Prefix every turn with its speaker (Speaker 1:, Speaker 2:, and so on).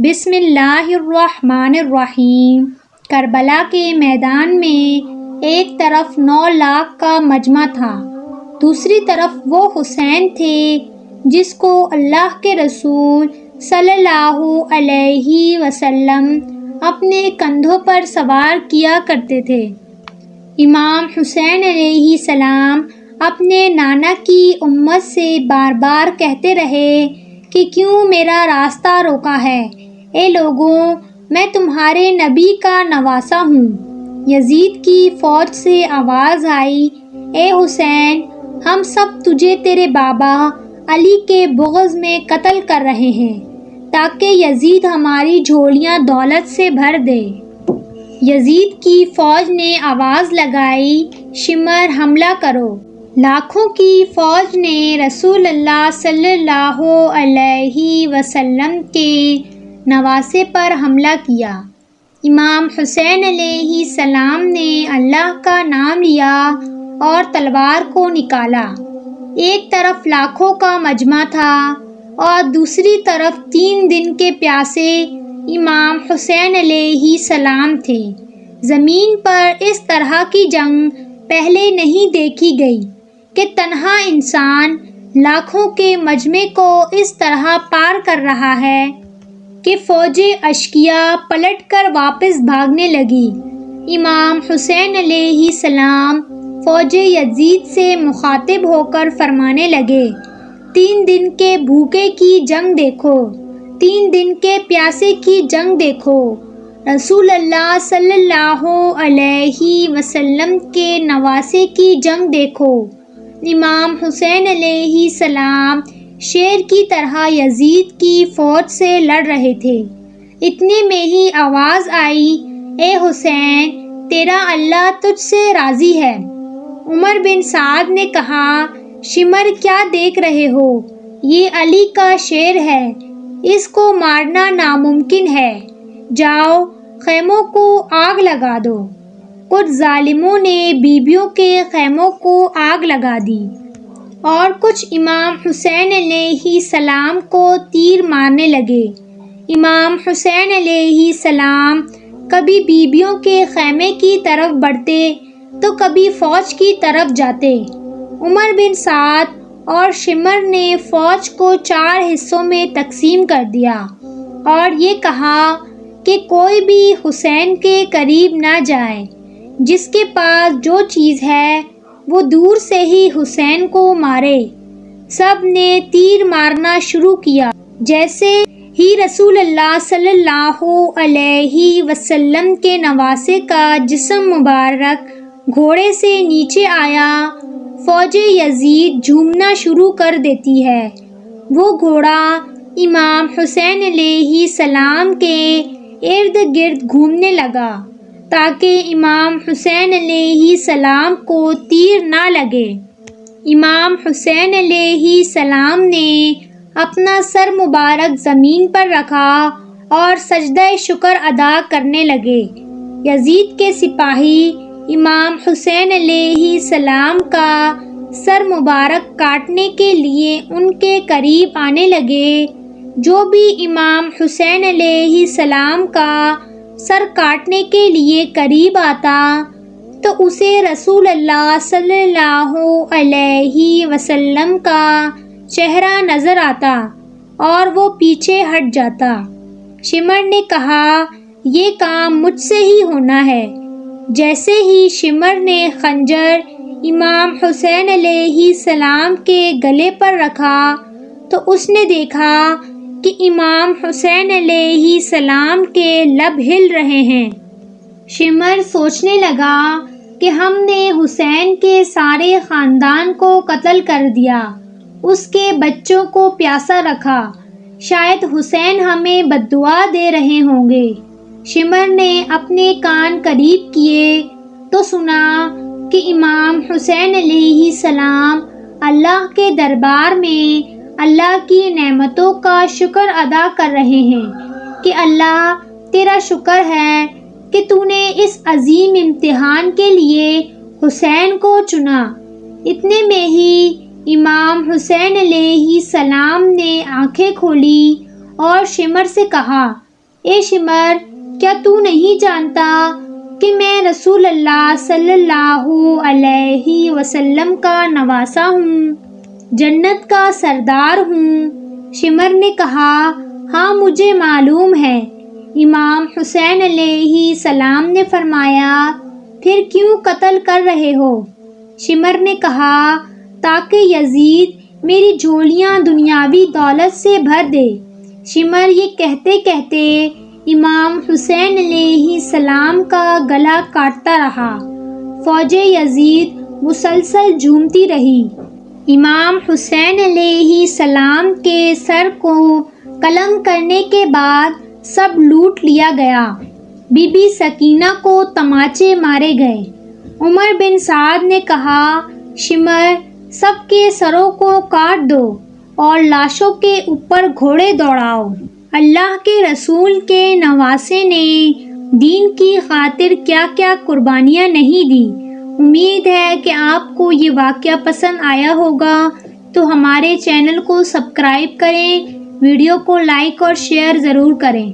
Speaker 1: بسم اللہ الرحمن الرحیم۔ کربلا کے میدان میں ایک طرف 9 لاکھ کا مجمع تھا، دوسری طرف وہ حسین تھے جس کو اللہ کے رسول صلی اللہ علیہ وسلم اپنے کندھوں پر سوار کیا کرتے تھے۔ امام حسین علیہ السلام اپنے نانا کی امت سے بار بار کہتے رہے کہ کیوں میرا راستہ روکا ہے؟ اے لوگوں، میں تمہارے نبی کا نواسا ہوں۔ یزید کی فوج سے آواز آئی، اے حسین، ہم سب تجھے تیرے بابا علی کے بغض میں قتل کر رہے ہیں تاکہ یزید ہماری جھولیاں دولت سے بھر دے۔ یزید کی فوج نے آواز لگائی، شمر حملہ کرو۔ لاکھوں کی فوج نے رسول اللہ صلی اللہ علیہ وسلم کے نواسے پر حملہ کیا۔ امام حسین علیہ السلام نے اللہ کا نام لیا اور تلوار کو نکالا۔ ایک طرف لاکھوں کا مجمع تھا اور دوسری طرف 3 دن کے پیاسے امام حسین علیہ السلام تھے۔ زمین پر اس طرح کی جنگ پہلے نہیں دیکھی گئی کہ تنہا انسان لاکھوں کے مجمع کو اس طرح پار کر رہا ہے کہ فوجیں اشقیاء پلٹ کر واپس بھاگنے لگی۔ امام حسین علیہ السلام فوج یزید سے مخاطب ہو کر فرمانے لگے، 3 دن کے بھوکے کی جنگ دیکھو، 3 دن کے پیاسے کی جنگ دیکھو، رسول اللہ صلی اللہ علیہ وسلم کے نواسے کی جنگ دیکھو۔ امام حسین علیہ السلام شیر کی طرح یزید کی فوج سے لڑ رہے تھے۔ اتنے میں ہی آواز آئی، اے حسین، تیرا اللہ تجھ سے راضی ہے۔ عمر بن سعد نے کہا، شمر کیا دیکھ رہے ہو؟ یہ علی کا شیر ہے، اس کو مارنا ناممکن ہے، جاؤ خیموں کو آگ لگا دو۔ کچھ ظالموں نے بیبیوں کے خیموں کو آگ لگا دی اور کچھ امام حسین علیہ السلام کو تیر مارنے لگے۔ امام حسین علیہ السلام کبھی بیبیوں کے خیمے کی طرف بڑھتے تو کبھی فوج کی طرف جاتے۔ عمر بن سعد اور شمر نے فوج کو 4 حصوں میں تقسیم کر دیا اور یہ کہا کہ کوئی بھی حسین کے قریب نہ جائے، جس کے پاس جو چیز ہے وہ دور سے ہی حسین کو مارے۔ سب نے تیر مارنا شروع کیا۔ جیسے ہی رسول اللہ صلی اللہ علیہ وسلم کے نواسے کا جسم مبارک گھوڑے سے نیچے آیا، فوج یزید جھومنا شروع کر دیتی ہے۔ وہ گھوڑا امام حسین علیہ السلام کے ارد گرد گھومنے لگا تاکہ امام حسین علیہ السلام کو تیر نہ لگے۔ امام حسین علیہ السلام نے اپنا سر مبارک زمین پر رکھا اور سجدہ شکر ادا کرنے لگے۔ یزید کے سپاہی امام حسین علیہ السلام کا سر مبارک کاٹنے کے لیے ان کے قریب آنے لگے۔ جو بھی امام حسین علیہ السلام کا سر کاٹنے کے لیے قریب آتا تو اسے رسول اللہ صلی اللہ علیہ وسلم کا چہرہ نظر آتا اور وہ پیچھے ہٹ جاتا۔ شمر نے کہا، یہ کام مجھ سے ہی ہونا ہے۔ جیسے ہی شمر نے خنجر امام حسین علیہ السلام کے گلے پر رکھا تو اس نے دیکھا کہ امام حسین علیہ السلام کے لب ہل رہے ہیں۔ شمر سوچنے لگا کہ ہم نے حسین کے سارے خاندان کو قتل کر دیا، اس کے بچوں کو پیاسا رکھا، شاید حسین ہمیں بددعا دے رہے ہوں گے۔ شمر نے اپنے کان قریب کیے تو سنا کہ امام حسین علیہ السلام اللہ کے دربار میں اللہ کی نعمتوں کا شکر ادا کر رہے ہیں کہ اللہ تیرا شکر ہے کہ تو نے اس عظیم امتحان کے لیے حسین کو چنا۔ اتنے میں ہی امام حسین علیہ السلام نے آنکھیں کھولی اور شمر سے کہا، اے شمر، کیا تو نہیں جانتا کہ میں رسول اللہ صلی اللہ علیہ وسلم کا نواسہ ہوں، جنت کا سردار ہوں؟ شمر نے کہا، ہاں مجھے معلوم ہے۔ امام حسین علیہ السلام نے فرمایا، پھر کیوں قتل کر رہے ہو؟ شمر نے کہا، تاکہ یزید میری جھولیاں دنیاوی دولت سے بھر دے۔ شمر یہ کہتے کہتے امام حسین علیہ السلام کا گلا کاٹتا رہا۔ فوج یزید مسلسل جھومتی رہی۔ امام حسین علیہ السلام کے سر کو قلم کرنے کے بعد سب لوٹ لیا گیا۔ بی بی سکینہ کو تماچے مارے گئے۔ عمر بن سعد نے کہا، شمر، سب کے سروں کو کاٹ دو اور لاشوں کے اوپر گھوڑے دوڑاؤ۔ اللہ کے رسول کے نواسے نے دین کی خاطر کیا کیا قربانیاں نہیں دی۔ امید ہے کہ آپ کو یہ واقعہ پسند آیا ہوگا، تو ہمارے چینل کو سبسکرائب کریں، ویڈیو کو لائک اور شیئر ضرور کریں۔